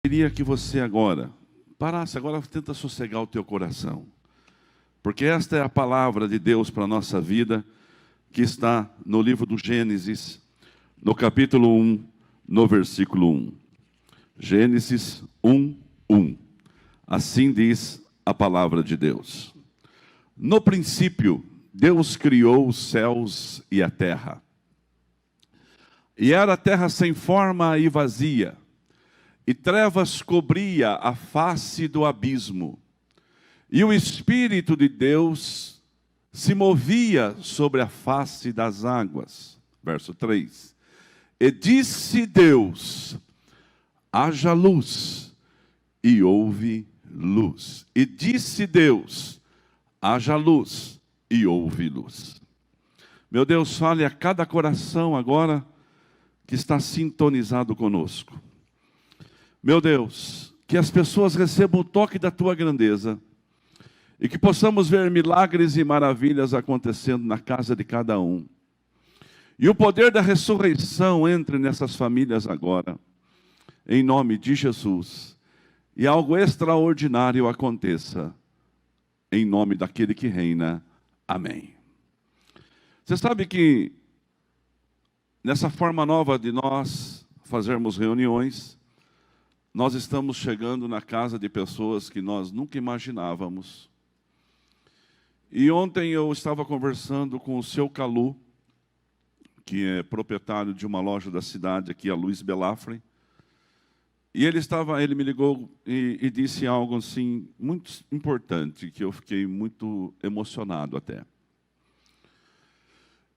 Queria que você agora parasse, agora tenta sossegar o teu coração. Porque esta é a palavra de Deus para a nossa vida, que está no livro do Gênesis, no capítulo 1, no versículo 1. Gênesis 1, 1. Assim diz a palavra de Deus. No princípio, Deus criou os céus e a terra. E era a terra sem forma e vazia, e trevas cobria a face do abismo. E o Espírito de Deus se movia sobre a face das águas. Verso 3. E disse Deus: haja luz, e houve luz. E disse Deus: haja luz, e houve luz. Meu Deus, fale a cada coração agora que está sintonizado conosco. Meu Deus, que as pessoas recebam o toque da Tua grandeza e que possamos ver milagres e maravilhas acontecendo na casa de cada um. E o poder da ressurreição entre nessas famílias agora, em nome de Jesus. E algo extraordinário aconteça, em nome daquele que reina. Amém. Você sabe que nessa forma nova de nós fazermos reuniões, nós estamos chegando na casa de pessoas que nós nunca imaginávamos. E ontem eu estava conversando com o seu Calu, que é proprietário de uma loja da cidade aqui, a Luiz Belafre. E ele me ligou e disse algo assim muito importante, que eu fiquei muito emocionado até.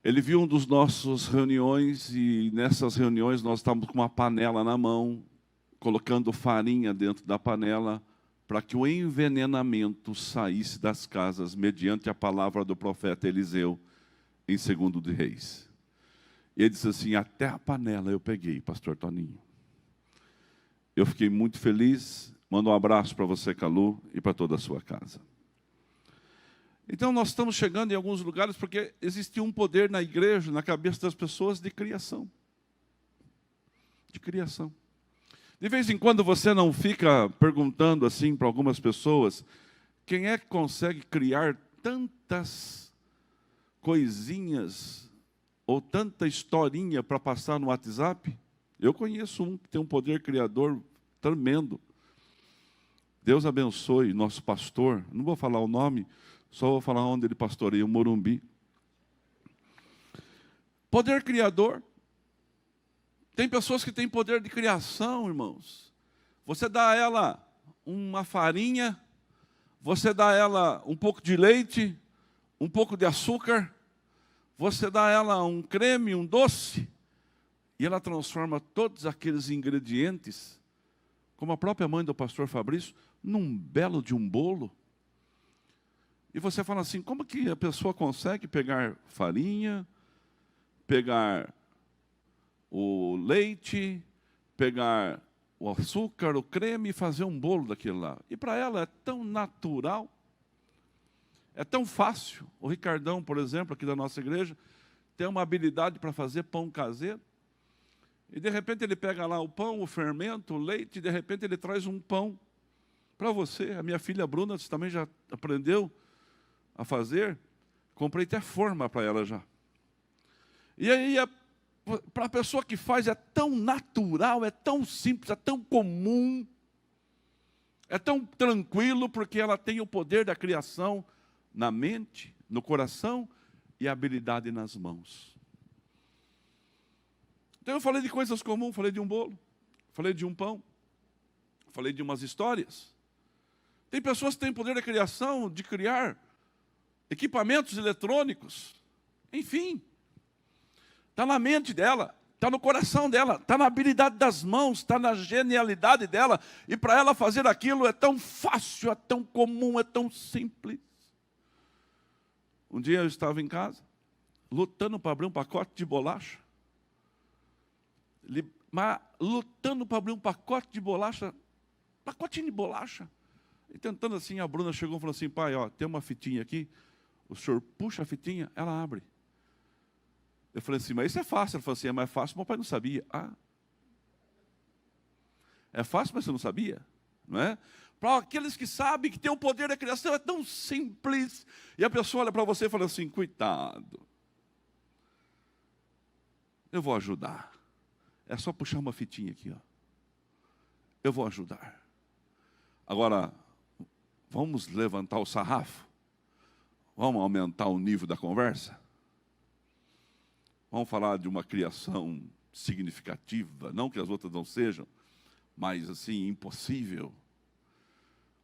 Ele viu um dos nossos reuniões e nessas reuniões nós estávamos com uma panela na mão, colocando farinha dentro da panela para que o envenenamento saísse das casas mediante a palavra do profeta Eliseu em 2 de Reis. E ele disse assim: até a panela eu peguei, pastor Toninho. Eu fiquei muito feliz. Mando um abraço para você, Calu, e para toda a sua casa. Então nós estamos chegando em alguns lugares porque existe um poder na igreja, na cabeça das pessoas, de criação. De criação. De vez em quando você não fica perguntando assim para algumas pessoas: quem é que consegue criar tantas coisinhas ou tanta historinha para passar no WhatsApp? Eu conheço um que tem um poder criador tremendo. Deus abençoe nosso pastor. Não vou falar o nome, só vou falar onde ele pastoreia, o Morumbi. Poder criador. Tem pessoas que têm poder de criação, irmãos. Você dá a ela uma farinha, você dá a ela um pouco de leite, um pouco de açúcar, você dá a ela um creme, um doce, e ela transforma todos aqueles ingredientes, como a própria mãe do pastor Fabrício, num belo de um bolo. E você fala assim: como que a pessoa consegue pegar farinha, pegar o leite, pegar o açúcar, o creme e fazer um bolo daquilo lá? E para ela é tão natural, é tão fácil. O Ricardão, por exemplo, aqui da nossa igreja, tem uma habilidade para fazer pão caseiro. E de repente ele pega lá o pão, o fermento, o leite, e de repente ele traz um pão para você. A minha filha Bruna também já aprendeu a fazer. Comprei até forma para ela já. E aí, para a pessoa que faz, é tão natural, é tão simples, é tão comum, é tão tranquilo, porque ela tem o poder da criação na mente, no coração e a habilidade nas mãos. Então eu falei de coisas comuns, falei de um bolo, falei de um pão, falei de umas histórias. Tem pessoas que têm poder da criação, de criar equipamentos eletrônicos, enfim. Está na mente dela, está no coração dela, está na habilidade das mãos, está na genialidade dela. E para ela fazer aquilo é tão fácil, é tão comum, é tão simples. Um dia eu estava em casa, lutando para abrir um pacote de bolacha. Lutando para abrir um pacote de bolacha, pacotinho de bolacha. E tentando assim, a Bruna chegou e falou assim: pai, ó, tem uma fitinha aqui, o senhor puxa a fitinha, ela abre. Eu falei assim: mas isso é fácil. Ela falou assim: é mais fácil, meu pai não sabia. Ah. É fácil, mas você não sabia, não é? Para aqueles que sabem que tem o poder da criação, é tão simples. E a pessoa olha para você e fala assim, coitado, eu vou ajudar. É só puxar uma fitinha aqui, ó. Eu vou ajudar. Agora, vamos levantar o sarrafo? Vamos aumentar o nível da conversa? Vamos falar de uma criação significativa, não que as outras não sejam, mas assim, impossível.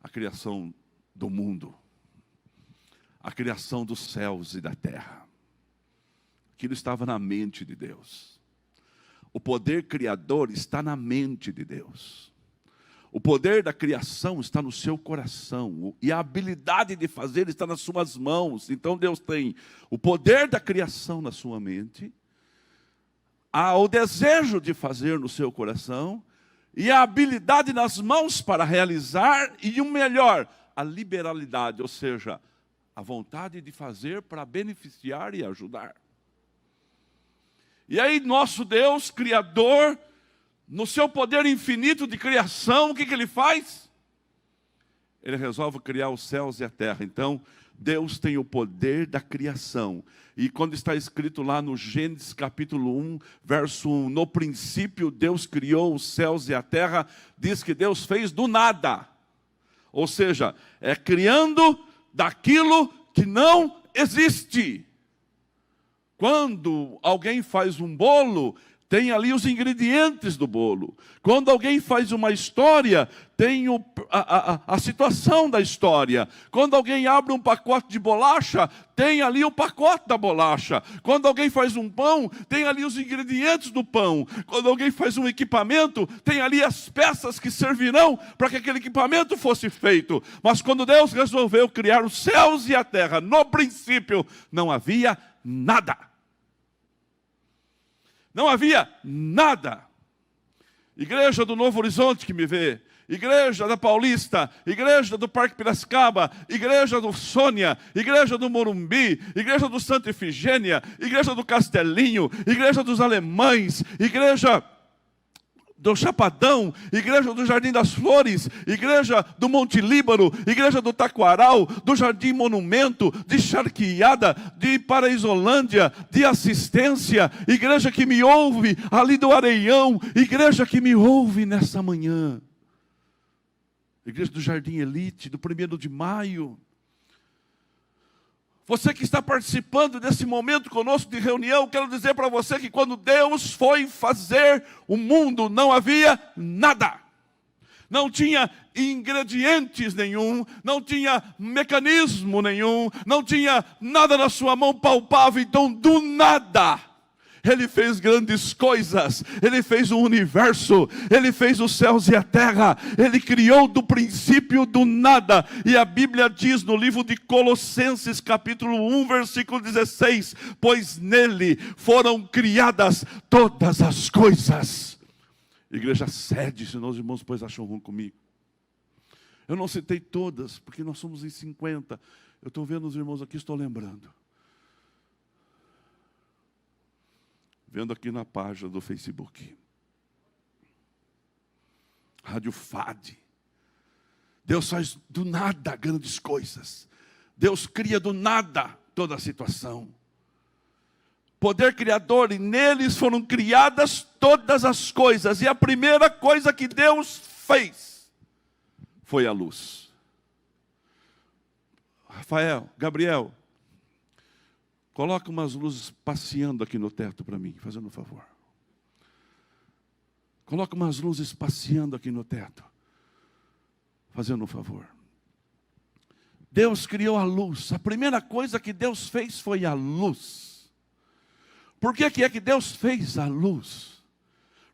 A criação do mundo, a criação dos céus e da terra. Aquilo estava na mente de Deus. O poder criador está na mente de Deus. O poder da criação está no seu coração. E a habilidade de fazer está nas suas mãos. Então Deus tem o poder da criação na sua mente, o desejo de fazer no seu coração, e a habilidade nas mãos para realizar, e o melhor, a liberalidade, ou seja, a vontade de fazer para beneficiar e ajudar. E aí nosso Deus, Criador, no seu poder infinito de criação, o que Ele faz? Ele resolve criar os céus e a terra. Então, Deus tem o poder da criação. E quando está escrito lá no Gênesis capítulo 1, verso 1, no princípio Deus criou os céus e a terra, diz que Deus fez do nada. Ou seja, é criando daquilo que não existe. Quando alguém faz um bolo, tem ali os ingredientes do bolo. Quando alguém faz uma história, tem a situação da história. Quando alguém abre um pacote de bolacha, tem ali o pacote da bolacha. Quando alguém faz um pão, tem ali os ingredientes do pão. Quando alguém faz um equipamento, tem ali as peças que servirão para que aquele equipamento fosse feito. Mas quando Deus resolveu criar os céus e a terra, no princípio, não havia nada. Não havia nada. Igreja do Novo Horizonte que me vê, igreja da Paulista, igreja do Parque Piracicaba, igreja do Sônia, igreja do Morumbi, igreja do Santa Efigênia, igreja do Castelinho, igreja dos Alemães, igreja do Chapadão, igreja do Jardim das Flores, igreja do Monte Líbano, igreja do Taquaral, do Jardim Monumento, de Charqueada, de Paraísolândia, de Assistência, igreja que me ouve ali do Areião, igreja que me ouve nessa manhã, igreja do Jardim Elite, do 1º de maio, você que está participando desse momento conosco de reunião, quero dizer para você que quando Deus foi fazer o mundo, não havia nada. Não tinha ingredientes nenhum, não tinha mecanismo nenhum, não tinha nada na sua mão palpável, então do nada Ele fez grandes coisas, Ele fez o universo, Ele fez os céus e a terra, Ele criou do princípio do nada. E a Bíblia diz no livro de Colossenses capítulo 1, versículo 16, pois nele foram criadas todas as coisas. Igreja sede, senão os irmãos depois acham ruim comigo. Eu não citei todas, porque nós somos em 50. Eu estou vendo os irmãos aqui, estou lembrando. Vendo aqui na página do Facebook. Rádio FAD. Deus faz do nada grandes coisas. Deus cria do nada toda a situação. Poder criador, e neles foram criadas todas as coisas. E a primeira coisa que Deus fez foi a luz. Rafael, Gabriel, coloca umas luzes passeando aqui no teto para mim, fazendo um favor. Coloca umas luzes passeando aqui no teto, fazendo um favor. Deus criou a luz. A primeira coisa que Deus fez foi a luz. Por que é que Deus fez a luz?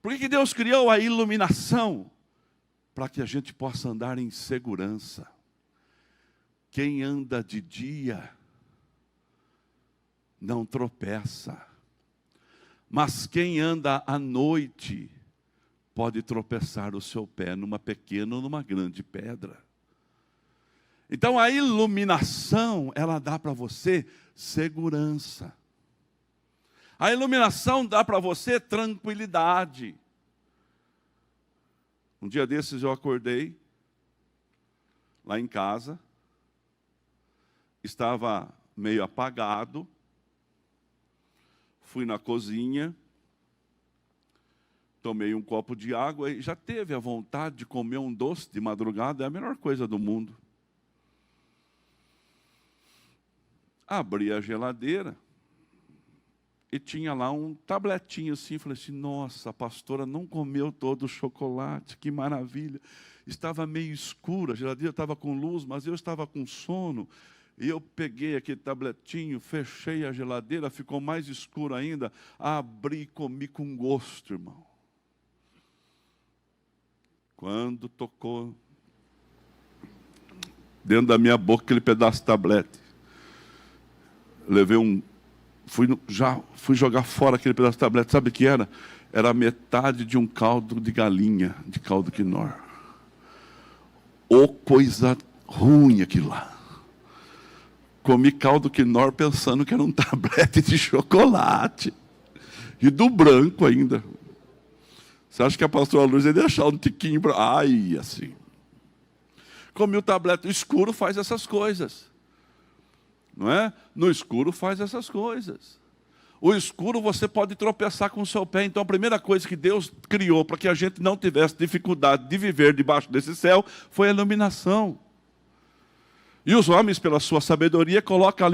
Por que Deus criou a iluminação? Para que a gente possa andar em segurança. Quem anda de dia não tropeça, mas quem anda à noite pode tropeçar o seu pé numa pequena ou numa grande pedra. Então a iluminação, ela dá para você segurança. A iluminação dá para você tranquilidade. Um dia desses eu acordei, lá em casa, estava meio apagado, fui na cozinha, tomei um copo de água e já teve a vontade de comer um doce de madrugada, é a melhor coisa do mundo. Abri a geladeira e tinha lá um tabletinho assim, falei assim, nossa, a pastora não comeu todo o chocolate, que maravilha. Estava meio escuro, a geladeira estava com luz, mas eu estava com sono. E eu peguei aquele tabletinho, fechei a geladeira, ficou mais escuro ainda, abri e comi com gosto, irmão. Quando tocou dentro da minha boca aquele pedaço de tablete, levei fui jogar fora aquele pedaço de tablete, sabe o que era? Era metade de um caldo de galinha, de caldo quinor. Ô coisa ruim aquilo lá. Comi caldo quinor pensando que era um tablete de chocolate. E do branco ainda. Você acha que a pastora Luz ia deixar um tiquinho para... Ai, assim. Comi o tablete. O escuro faz essas coisas. Não é? No escuro faz essas coisas. O escuro você pode tropeçar com o seu pé. Então a primeira coisa que Deus criou para que a gente não tivesse dificuldade de viver debaixo desse céu foi a iluminação. E os homens, pela sua sabedoria, colocam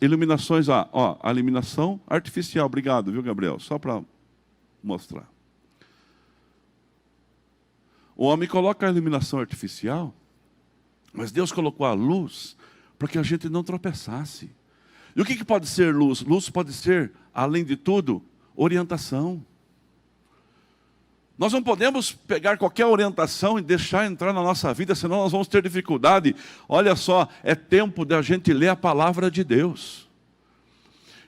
iluminações, a iluminação artificial. Obrigado, viu, Gabriel? Só para mostrar. O homem coloca a iluminação artificial, mas Deus colocou a luz para que a gente não tropeçasse. E o que pode ser luz? Luz pode ser, além de tudo, orientação. Nós não podemos pegar qualquer orientação e deixar entrar na nossa vida, senão nós vamos ter dificuldade. Olha só, é tempo da gente ler a palavra de Deus.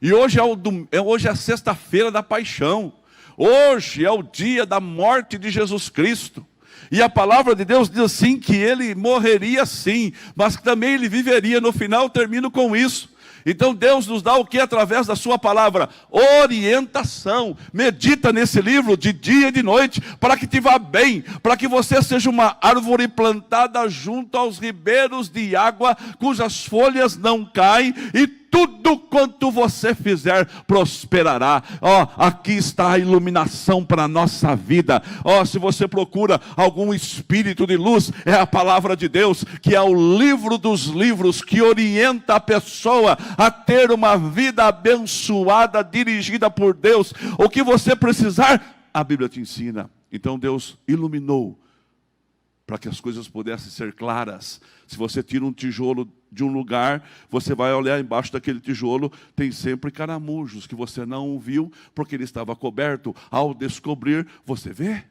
E hoje hoje é a sexta-feira da paixão. Hoje é o dia da morte de Jesus Cristo. E a palavra de Deus diz assim, que ele morreria sim, mas que também ele viveria. No final, eu termino com isso. Então Deus nos dá o que através da sua palavra? Orientação. Medita nesse livro de dia e de noite, para que te vá bem, para que você seja uma árvore plantada junto aos ribeiros de água, cujas folhas não caem, e tudo quanto você fizer prosperará. Aqui está a iluminação para a nossa vida. Se você procura algum espírito de luz, é a palavra de Deus, que é o livro dos livros, que orienta a pessoa a ter uma vida abençoada, dirigida por Deus. O que você precisar, a Bíblia te ensina. Então Deus iluminou para que as coisas pudessem ser claras. Se você tira um tijolo de um lugar, você vai olhar embaixo daquele tijolo, tem sempre caramujos que você não viu, porque ele estava coberto. Ao descobrir, você vê.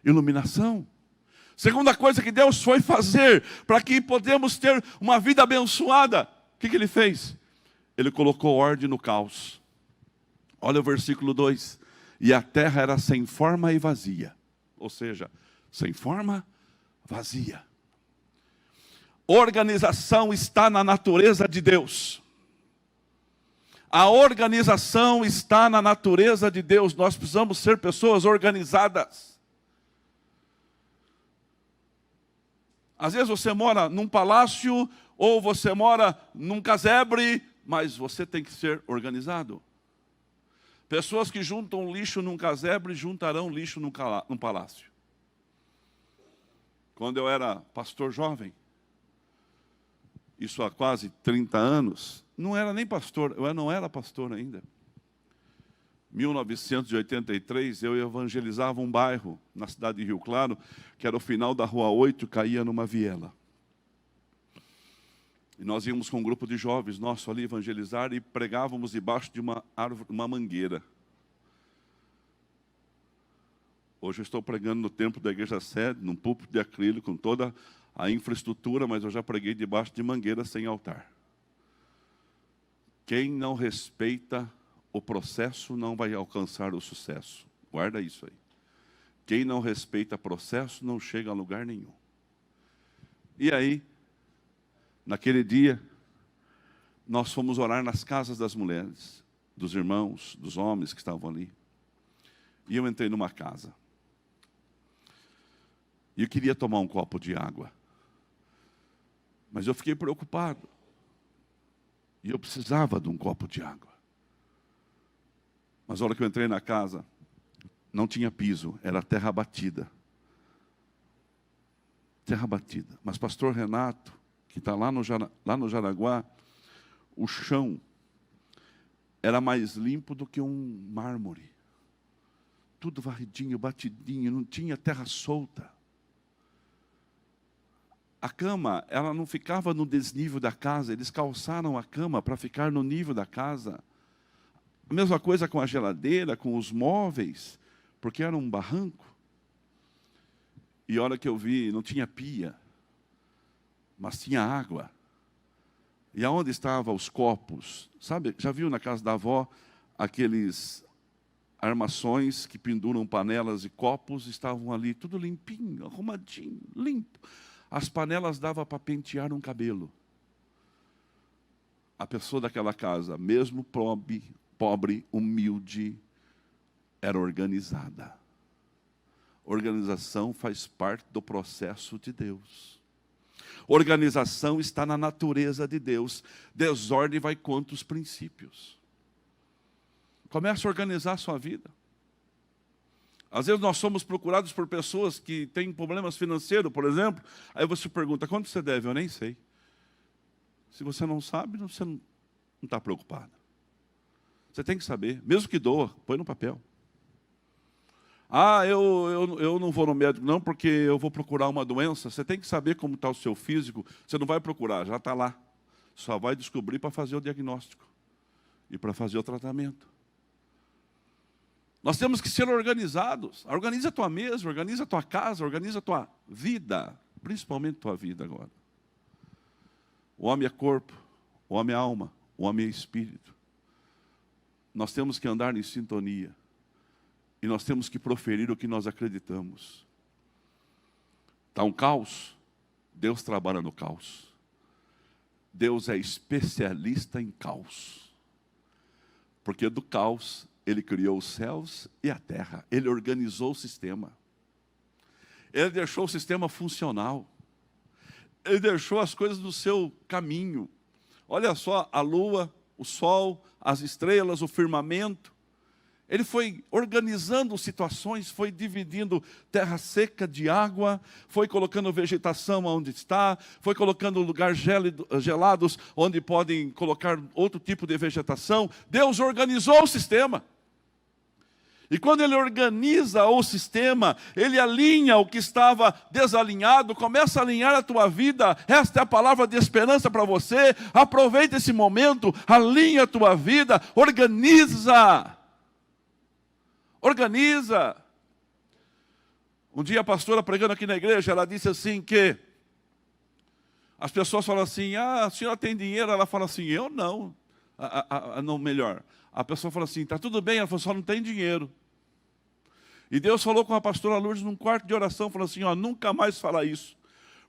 Iluminação. Segunda coisa que Deus foi fazer, para que podemos ter uma vida abençoada. O que ele fez? Ele colocou ordem no caos. Olha o versículo 2. E a terra era sem forma e vazia. Ou seja, sem forma, vazia. Organização está na natureza de Deus. A organização está na natureza de Deus. Nós precisamos ser pessoas organizadas. Às vezes você mora num palácio, ou você mora num casebre, mas você tem que ser organizado. Pessoas que juntam lixo num casebre, juntarão lixo num palácio. Quando eu era pastor jovem, isso há quase 30 anos, não era nem pastor, eu não era pastor ainda. 1983, eu evangelizava um bairro na cidade de Rio Claro, que era o final da Rua 8, caía numa viela. E nós íamos com um grupo de jovens nosso ali evangelizar e pregávamos debaixo de uma árvore, uma mangueira. Hoje eu estou pregando no templo da igreja sede, num púlpito de acrílico, com toda a infraestrutura, mas eu já preguei debaixo de mangueira sem altar. Quem não respeita o processo não vai alcançar o sucesso. Guarda isso aí. Quem não respeita o processo não chega a lugar nenhum. E aí, naquele dia, nós fomos orar nas casas das mulheres, dos irmãos, dos homens que estavam ali. E eu entrei numa casa. E eu queria tomar um copo de água. Mas eu fiquei preocupado. E eu precisava de um copo de água. Mas na hora que eu entrei na casa, não tinha piso, era terra batida. Terra batida. Mas pastor Renato, que está lá no Jaraguá, o chão era mais limpo do que um mármore. Tudo varridinho, batidinho, não tinha terra solta. A cama, ela não ficava no desnível da casa, eles calçaram a cama para ficar no nível da casa. A mesma coisa com a geladeira, com os móveis, porque era um barranco. E a hora que eu vi, não tinha pia, mas tinha água. E aonde estavam os copos? Sabe, já viu na casa da avó aqueles armações que penduram panelas e copos? Estavam ali, tudo limpinho, arrumadinho, limpo. As panelas dava para pentear um cabelo. A pessoa daquela casa, mesmo pobre, humilde, era organizada. Organização faz parte do processo de Deus. Organização está na natureza de Deus. Desordem vai contra os princípios. Comece a organizar a sua vida. Às vezes nós somos procurados por pessoas que têm problemas financeiros, por exemplo. Aí você pergunta, quanto você deve? Eu nem sei. Se você não sabe, você não está preocupado. Você tem que saber, mesmo que doa, põe no papel. Ah, eu não vou no médico não, porque eu vou procurar uma doença. Você tem que saber como está o seu físico. Você não vai procurar, já está lá. Só vai descobrir para fazer o diagnóstico e para fazer o tratamento. Nós temos que ser organizados. Organiza a tua mesa, organiza a tua casa, organiza a tua vida. Principalmente a tua vida agora. O homem é corpo, o homem é alma, o homem é espírito. Nós temos que andar em sintonia. E nós temos que proferir o que nós acreditamos. Está um caos? Deus trabalha no caos. Deus é especialista em caos. Porque do caos, Ele criou os céus e a terra. Ele organizou o sistema. Ele deixou o sistema funcional. Ele deixou as coisas no seu caminho. Olha só, a lua, o sol, as estrelas, o firmamento. Ele foi organizando situações, foi dividindo terra seca de água, foi colocando vegetação onde está, foi colocando lugares gelados onde podem colocar outro tipo de vegetação. Deus organizou o sistema. E quando Ele organiza o sistema, Ele alinha o que estava desalinhado, começa a alinhar a tua vida. Esta é a palavra de esperança para você. Aproveita esse momento, alinha a tua vida, organiza. Organiza. Um dia a pastora pregando aqui na igreja, ela disse assim que as pessoas falam assim, a senhora tem dinheiro? Ela fala assim, eu não. Não, melhor. A pessoa fala assim, está tudo bem? Ela falou, só não tem dinheiro. E Deus falou com a pastora Lourdes num quarto de oração, falou assim, nunca mais fala isso.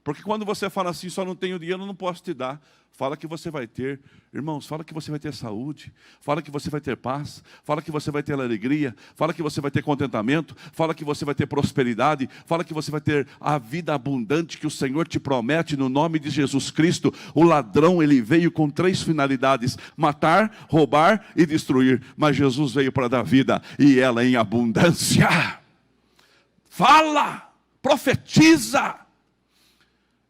Porque quando você fala assim, só não tenho dinheiro, eu não posso te dar. Fala que você vai ter. Irmãos, fala que você vai ter saúde. Fala que você vai ter paz. Fala que você vai ter alegria. Fala que você vai ter contentamento. Fala que você vai ter prosperidade. Fala que você vai ter a vida abundante que o Senhor te promete no nome de Jesus Cristo. O ladrão, ele veio com 3 finalidades: matar, roubar e destruir. Mas Jesus veio para dar vida e ela em abundância. Fala, profetiza.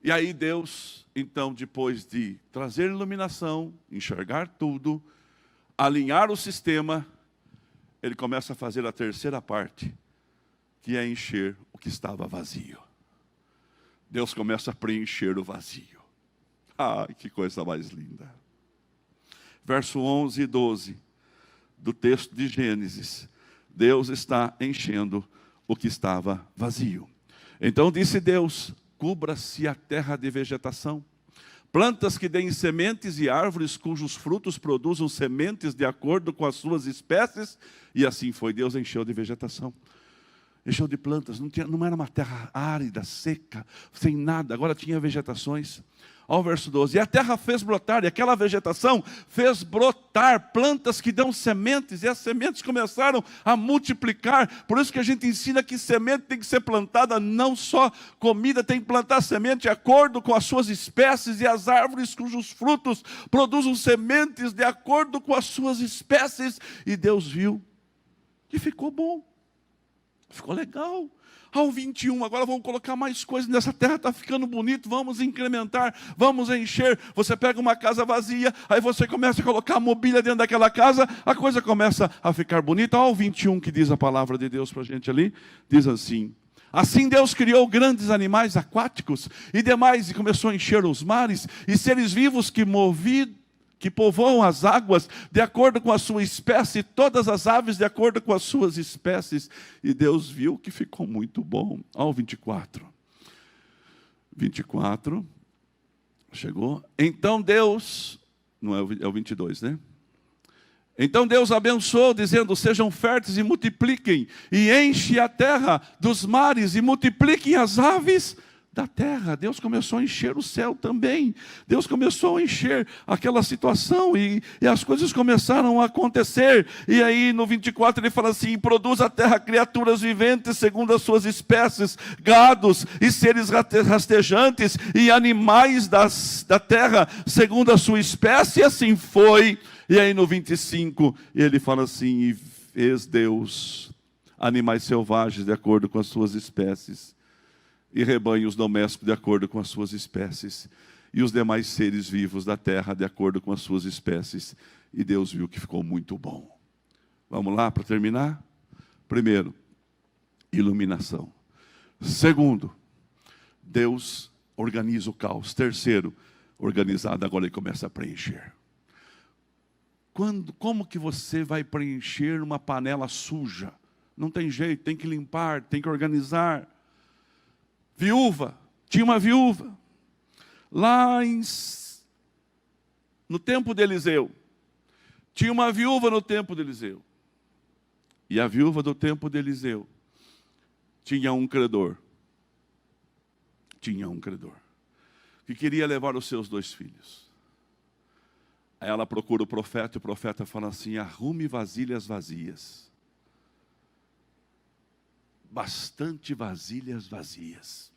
E aí Deus, então, depois de trazer iluminação, enxergar tudo, alinhar o sistema, Ele começa a fazer a terceira parte, que é encher o que estava vazio. Deus começa a preencher o vazio. Ai, que coisa mais linda. Verso 11 e 12 do texto de Gênesis. Deus está enchendo o que estava vazio. Então disse Deus, cubra-se a terra de vegetação, plantas que deem sementes e árvores cujos frutos produzam sementes de acordo com as suas espécies. E assim foi, Deus encheu de vegetação. Encheu de plantas, não era uma terra árida, seca, sem nada, agora tinha vegetações. ao verso 12. E a terra fez brotar, e aquela vegetação fez brotar plantas que dão sementes, e as sementes começaram a multiplicar. Por isso que a gente ensina que semente tem que ser plantada, não só comida, tem que plantar semente de acordo com as suas espécies, e as árvores cujos frutos produzem sementes de acordo com as suas espécies. E Deus viu que ficou bom, ficou legal. Ao 21, agora vamos colocar mais coisas nessa terra, está ficando bonito, vamos incrementar, vamos encher. Você pega uma casa vazia, aí você começa a colocar mobília dentro daquela casa, a coisa começa a ficar bonita. Ao 21 que diz a palavra de Deus para a gente ali, diz assim: assim Deus criou grandes animais aquáticos e demais, e começou a encher os mares, e seres vivos que povoam as águas de acordo com a sua espécie, todas as aves de acordo com as suas espécies. E Deus viu que ficou muito bom. Ao 24. 24. Chegou. Então Deus, não é o 22, né? Então Deus abençoou, dizendo: sejam férteis e multipliquem, e enche a terra dos mares, e multipliquem as aves da terra. Deus começou a encher o céu também. Deus começou a encher aquela situação, e as coisas começaram a acontecer. E aí no 24 ele fala assim: produz a terra criaturas viventes segundo as suas espécies, gados e seres rastejantes, e animais da terra segundo a sua espécie. E assim foi. E aí no 25 ele fala assim: e fez Deus animais selvagens de acordo com as suas espécies, e rebanhos domésticos de acordo com as suas espécies, e os demais seres vivos da terra de acordo com as suas espécies. E Deus viu que ficou muito bom. Vamos lá para terminar? Primeiro, iluminação. Segundo, Deus organiza o caos. Terceiro, organizado, agora ele começa a preencher. Como que você vai preencher uma panela suja? Não tem jeito, tem que limpar, tem que organizar. Viúva, tinha uma viúva, lá no tempo de Eliseu, tinha uma viúva no tempo de Eliseu, e a viúva do tempo de Eliseu tinha um credor, que queria levar os seus 2 filhos. Aí ela procura o profeta, e o profeta fala assim: arrume vasilhas vazias. Bastante vasilhas vazias,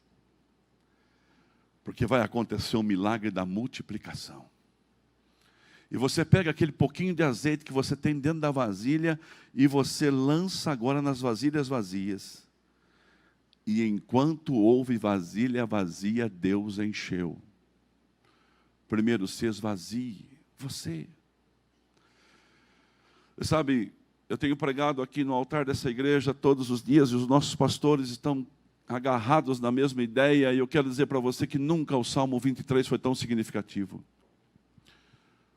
porque vai acontecer um milagre da multiplicação. E você pega aquele pouquinho de azeite que você tem dentro da vasilha, e você lança agora nas vasilhas vazias. E enquanto houve vasilha vazia, Deus encheu. Primeiro se esvazie você. Sabe, eu tenho pregado aqui no altar dessa igreja todos os dias, e os nossos pastores estão agarrados na mesma ideia, e eu quero dizer para você que nunca o Salmo 23 foi tão significativo.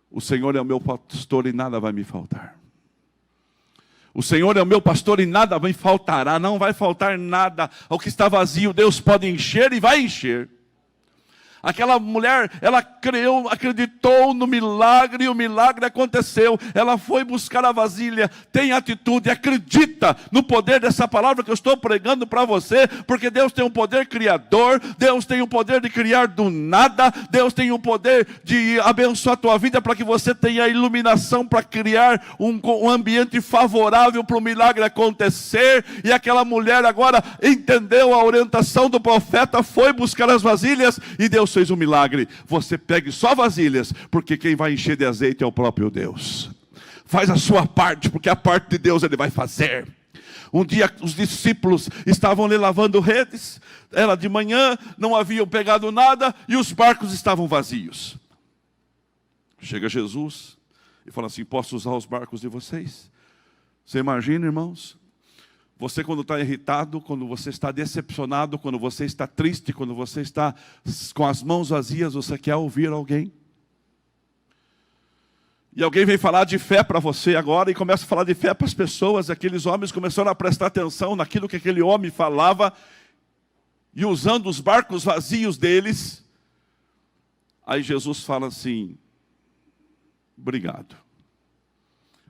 O Senhor é o meu pastor e nada vai me faltar. O Senhor é o meu pastor e nada me faltará, não vai faltar nada. Ao que está vazio, Deus pode encher e vai encher. Aquela mulher, ela creu, acreditou no milagre, e o milagre aconteceu. Ela foi buscar a vasilha. Tem atitude, acredita no poder dessa palavra que eu estou pregando para você, porque Deus tem um poder criador, Deus tem o poder de criar do nada, Deus tem o poder de abençoar a tua vida para que você tenha iluminação para criar um ambiente favorável para o milagre acontecer. E aquela mulher agora entendeu a orientação do profeta, foi buscar as vasilhas, e Deus fez um milagre. Você pegue só vasilhas, porque quem vai encher de azeite é o próprio Deus. Faz a sua parte, porque a parte de Deus Ele vai fazer. Um dia os discípulos estavam ali lavando redes, era de manhã, não haviam pegado nada, e os barcos estavam vazios. Chega Jesus e fala assim: posso usar os barcos de vocês? Você imagina, irmãos? Você, quando está irritado, quando você está decepcionado, quando você está triste, quando você está com as mãos vazias, você quer ouvir alguém. E alguém vem falar de fé para você agora, e começa a falar de fé para as pessoas. Aqueles homens começaram a prestar atenção naquilo que aquele homem falava, e usando os barcos vazios deles. Aí Jesus fala assim: obrigado.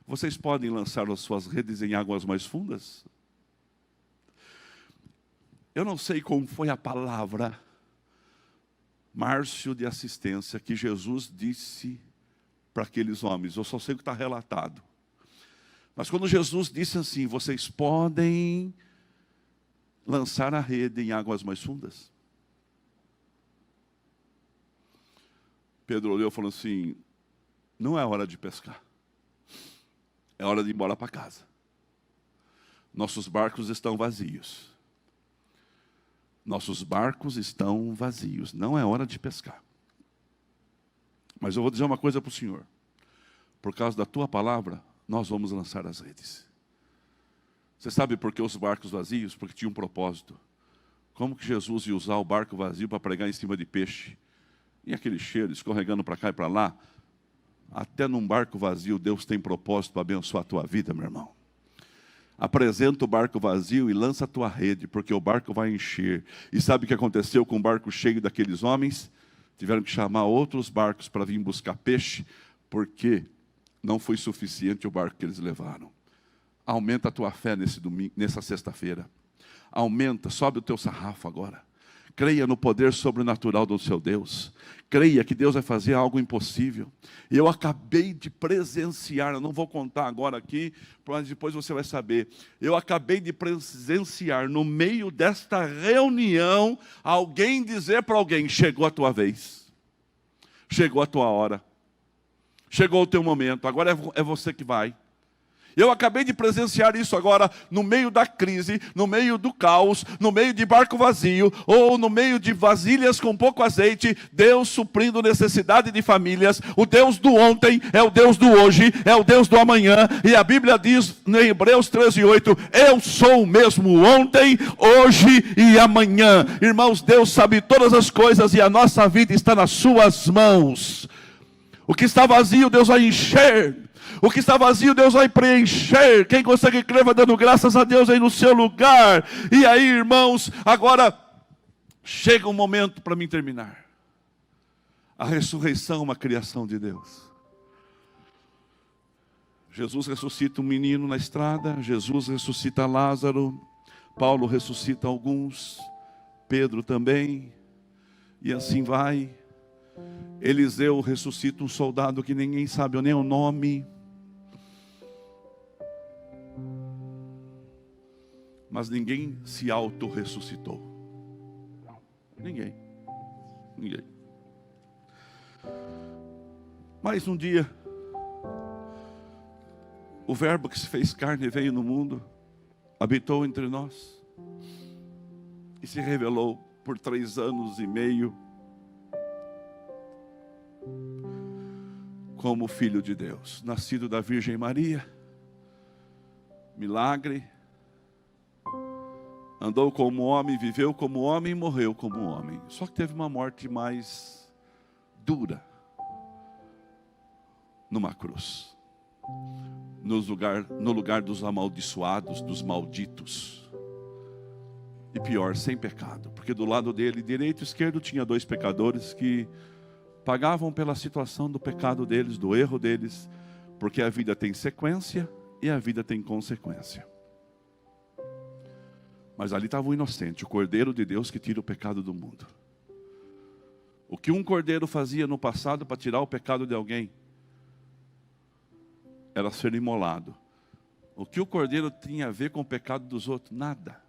Vocês podem lançar as suas redes em águas mais fundas? Eu não sei como foi a palavra, Márcio de assistência, que Jesus disse para aqueles homens. Eu só sei o que está relatado. Mas quando Jesus disse assim, vocês podem lançar a rede em águas mais fundas. Pedro olhou e falou assim, não é hora de pescar. É hora de ir embora para casa. Nossos barcos estão vazios. Nossos barcos estão vazios. Não é hora de pescar. Mas eu vou dizer uma coisa para o Senhor. Por causa da tua palavra, nós vamos lançar as redes. Você sabe por que os barcos vazios? Porque tinha um propósito. Como que Jesus ia usar o barco vazio para pregar em cima de peixe? E aquele cheiro escorregando para cá e para lá? Até num barco vazio, Deus tem propósito para abençoar a tua vida, meu irmão. Apresenta o barco vazio e lança a tua rede, porque o barco vai encher. E sabe o que aconteceu com o barco cheio daqueles homens? Tiveram que chamar outros barcos para vir buscar peixe, porque não foi suficiente o barco que eles levaram. Aumenta a tua fé nesse domingo, nessa sexta-feira. Aumenta, sobe o teu sarrafo agora. Creia no poder sobrenatural do seu Deus. Creia que Deus vai fazer algo impossível. E eu acabei de presenciar, eu não vou contar agora aqui, mas depois você vai saber. Eu acabei de presenciar, no meio desta reunião, alguém dizer para alguém, chegou a tua vez. Chegou a tua hora. Chegou o teu momento, agora é você que vai. Eu acabei de presenciar isso agora, no meio da crise, no meio do caos, no meio de barco vazio, ou no meio de vasilhas com pouco azeite, Deus suprindo necessidade de famílias. O Deus do ontem é o Deus do hoje, é o Deus do amanhã, e a Bíblia diz em Hebreus 13:8, eu sou o mesmo ontem, hoje e amanhã. Irmãos, Deus sabe todas as coisas e a nossa vida está nas suas mãos. O que está vazio, Deus vai encher. O que está vazio, Deus vai preencher. Quem consegue crer vai dando graças a Deus aí no seu lugar. E aí, irmãos, agora chega um momento para mim terminar. A ressurreição é uma criação de Deus. Jesus ressuscita um menino na estrada. Jesus ressuscita Lázaro. Paulo ressuscita alguns. Pedro também. E assim vai. Eliseu ressuscita um soldado que ninguém sabe nem o nome. Mas ninguém se auto-ressuscitou. Ninguém. Mas um dia, o Verbo que se fez carne veio no mundo, habitou entre nós, e se revelou por 3 anos e meio, como Filho de Deus, nascido da Virgem Maria, milagre, andou como homem, viveu como homem e morreu como homem. Só que teve uma morte mais dura, numa cruz, no lugar dos amaldiçoados, dos malditos. E pior, sem pecado, porque do lado dele, direito e esquerdo, tinha 2 pecadores que pagavam pela situação do pecado deles, do erro deles, porque a vida tem sequência e a vida tem consequência. Mas ali estava o inocente, o Cordeiro de Deus que tira o pecado do mundo. O que um cordeiro fazia no passado para tirar o pecado de alguém era ser imolado. O que o cordeiro tinha a ver com o pecado dos outros? Nada.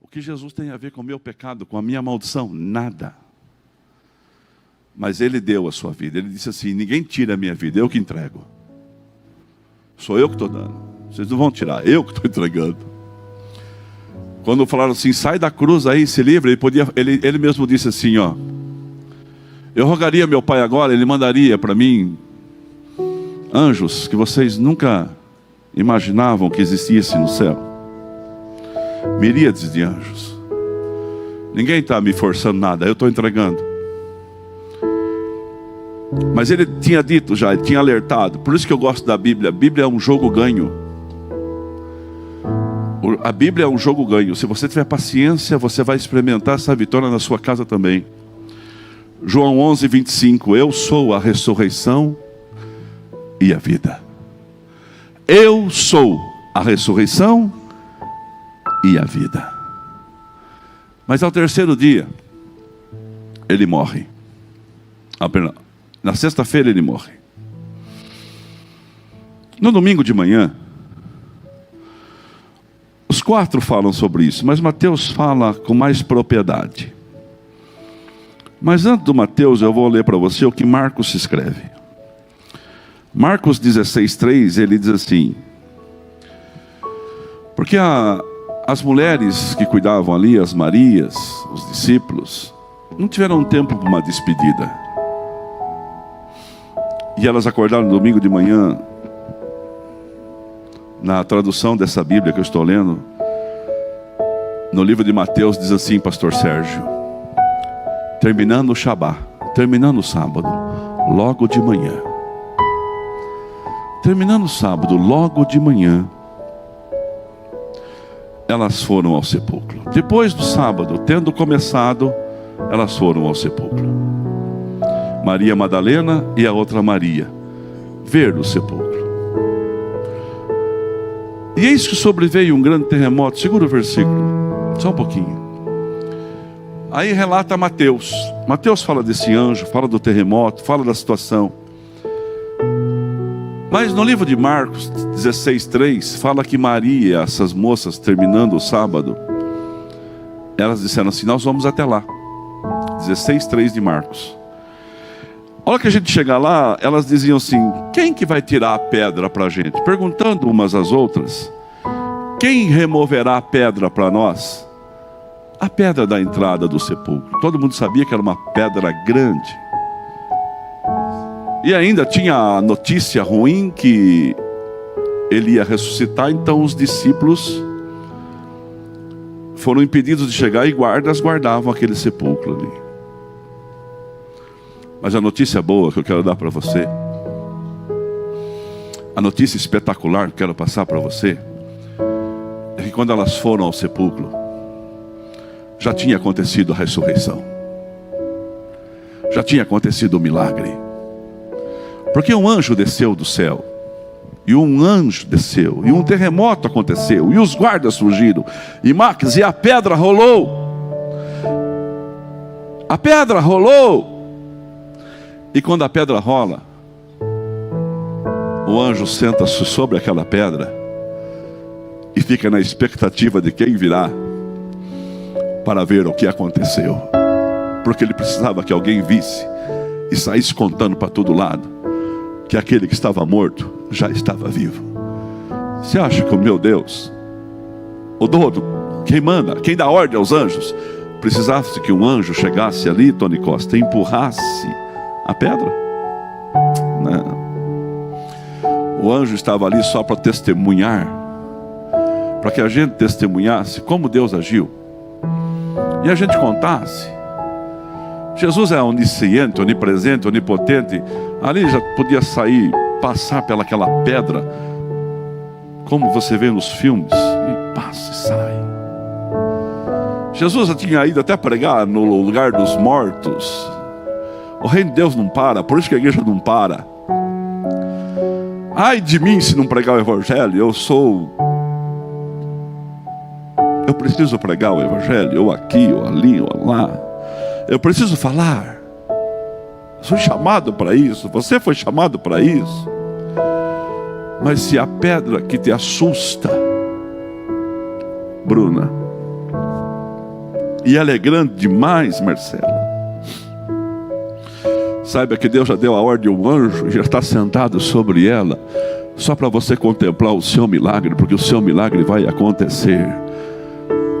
O que Jesus tem a ver com o meu pecado, com a minha maldição? Nada. Mas Ele deu a sua vida. Ele disse assim, ninguém tira a minha vida, eu que entrego. Sou eu que estou dando. Vocês não vão tirar, eu que estou entregando. Quando falaram assim, sai da cruz aí, se livre, ele mesmo disse assim, ó, eu rogaria meu Pai agora, Ele mandaria para mim anjos que vocês nunca imaginavam que existissem no céu. Miríades de anjos. Ninguém está me forçando nada, eu estou entregando. Mas Ele tinha dito já, Ele tinha alertado. Por isso que eu gosto da Bíblia. A Bíblia é um jogo ganho. A Bíblia é um jogo ganho. Se você tiver paciência, você vai experimentar essa vitória na sua casa também. João 11:25. Eu sou a ressurreição e a vida. Eu sou a ressurreição e a vida. Mas ao terceiro dia, ele morre. Na sexta-feira ele morre. No domingo de manhã, os 4 falam sobre isso, mas Mateus fala com mais propriedade. Mas antes do Mateus, eu vou ler para você o que Marcos escreve. Marcos 16:3, ele diz assim: porque as mulheres que cuidavam ali, as Marias, os discípulos, não tiveram tempo para uma despedida. E elas acordaram no domingo de manhã. Na tradução dessa Bíblia que eu estou lendo, no livro de Mateus, diz assim, pastor Sérgio: terminando o Shabá, terminando o sábado, logo de manhã. Terminando o sábado, logo de manhã, elas foram ao sepulcro. Depois do sábado, tendo começado, elas foram ao sepulcro. Maria Madalena e a outra Maria ver o sepulcro. E eis que sobreveio um grande terremoto. Segura o versículo, só um pouquinho. Aí relata Mateus. Mateus fala desse anjo, fala do terremoto, fala da situação. Mas no livro de Marcos 16:3, fala que Maria, essas moças, terminando o sábado, elas disseram assim: nós vamos até lá. 16:3 de Marcos. A hora que a gente chegar lá, elas diziam assim: quem que vai tirar a pedra para a gente? Perguntando umas às outras: quem removerá a pedra para nós? A pedra da entrada do sepulcro. Todo mundo sabia que era uma pedra grande. E ainda tinha a notícia ruim que ele ia ressuscitar. Então os discípulos foram impedidos de chegar, e guardas guardavam aquele sepulcro ali. Mas a notícia boa que eu quero dar para você, a notícia espetacular que eu quero passar para você, é que quando elas foram ao sepulcro, já tinha acontecido a ressurreição. Já tinha acontecido o milagre. Porque um anjo desceu do céu, e um anjo desceu, e um terremoto aconteceu, e os guardas surgiram, e a pedra rolou. A pedra rolou. E quando a pedra rola, o anjo senta-se sobre aquela pedra e fica na expectativa de quem virá para ver o que aconteceu. Porque ele precisava que alguém visse e saísse contando para todo lado que aquele que estava morto já estava vivo. Você acha que o meu Deus, o dono, quem manda, quem dá ordem aos anjos, precisasse que um anjo chegasse ali, Tony Costa, e empurrasse a pedra? Não. O anjo estava ali só para testemunhar, para que a gente testemunhasse como Deus agiu, e a gente contasse. Jesus é onisciente, onipresente, onipotente. Ali já podia sair, passar pelaquela pedra, como você vê nos filmes, e passa e sai. Jesus já tinha ido até pregar no lugar dos mortos. O reino de Deus não para, por isso que a igreja não para. Ai de mim se não pregar o evangelho. Eu preciso pregar o evangelho, ou aqui, ou ali, ou lá. Eu preciso falar. Sou chamado para isso. Você foi chamado para isso. Mas se a pedra que te assusta, Bruna, e ela é grande demais, Marcela, saiba que Deus já deu a ordem ao anjo, já está sentado sobre ela, só para você contemplar o seu milagre, porque o seu milagre vai acontecer.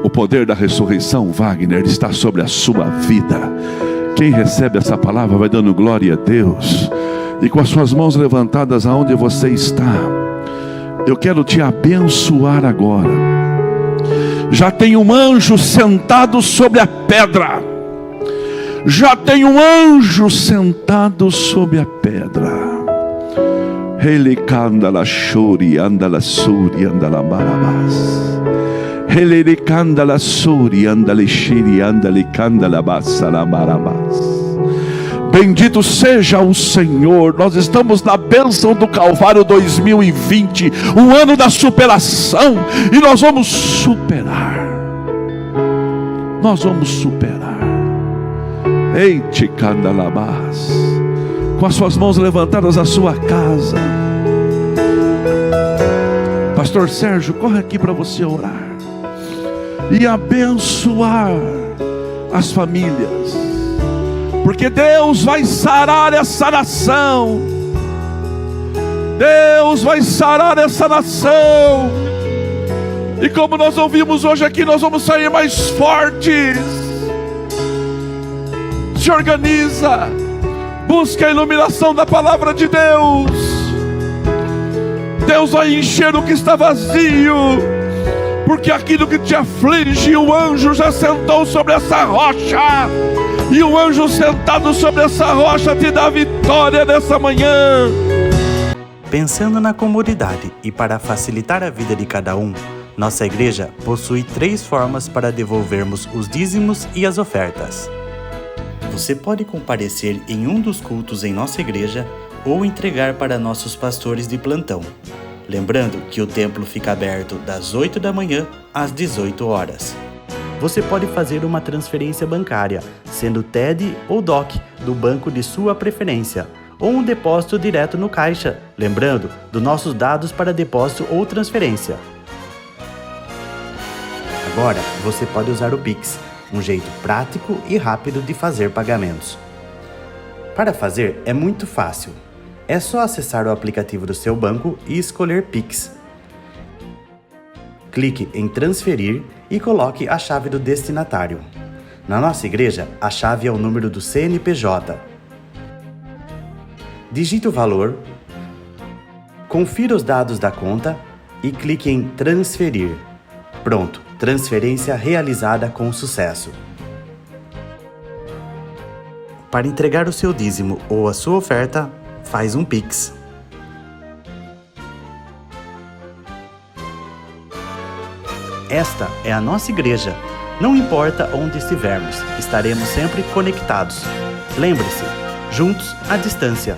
O poder da ressurreição, Wagner, está sobre a sua vida. Quem recebe essa palavra vai dando glória a Deus. E com as suas mãos levantadas aonde você está, eu quero te abençoar agora. Já tem um anjo sentado sobre a pedra. Já tem um anjo sentado sobre a pedra. Ele canta la shuri, anda la suri, anda la barabás. Ele canta la suri, anda le shiri, anda le canta la bassa, la barabás. Bendito seja o Senhor. Nós estamos na bênção do Calvário 2020, um ano da superação, e nós vamos superar. Nós vamos superar. Eite candalabás, com as suas mãos levantadas à sua casa. Pastor Sérgio, corre aqui para você orar e abençoar as famílias, porque Deus vai sarar essa nação. Deus vai sarar essa nação. E como nós ouvimos hoje aqui, nós vamos sair mais fortes. Se organiza, busca a iluminação da palavra de Deus. Deus vai encher o que está vazio, porque aquilo que te aflige, o anjo já sentou sobre essa rocha, e o anjo sentado sobre essa rocha te dá vitória nessa manhã. Pensando na comunidade e para facilitar a vida de cada um, nossa igreja possui 3 formas para devolvermos os dízimos e as ofertas. Você pode comparecer em um dos cultos em nossa igreja ou entregar para nossos pastores de plantão. Lembrando que o templo fica aberto das 8 da manhã às 18 horas. Você pode fazer uma transferência bancária, sendo TED ou DOC, do banco de sua preferência, ou um depósito direto no caixa, lembrando dos nossos dados para depósito ou transferência. Agora, você pode usar o Pix, um jeito prático e rápido de fazer pagamentos. Para fazer é muito fácil. É só acessar o aplicativo do seu banco e escolher Pix. Clique em transferir e coloque a chave do destinatário. Na nossa igreja, a chave é o número do CNPJ. Digite o valor, confira os dados da conta e clique em transferir. Pronto, transferência realizada com sucesso. Para entregar o seu dízimo ou a sua oferta, faz um Pix. Esta é a nossa igreja. Não importa onde estivermos, estaremos sempre conectados. Lembre-se, juntos à distância.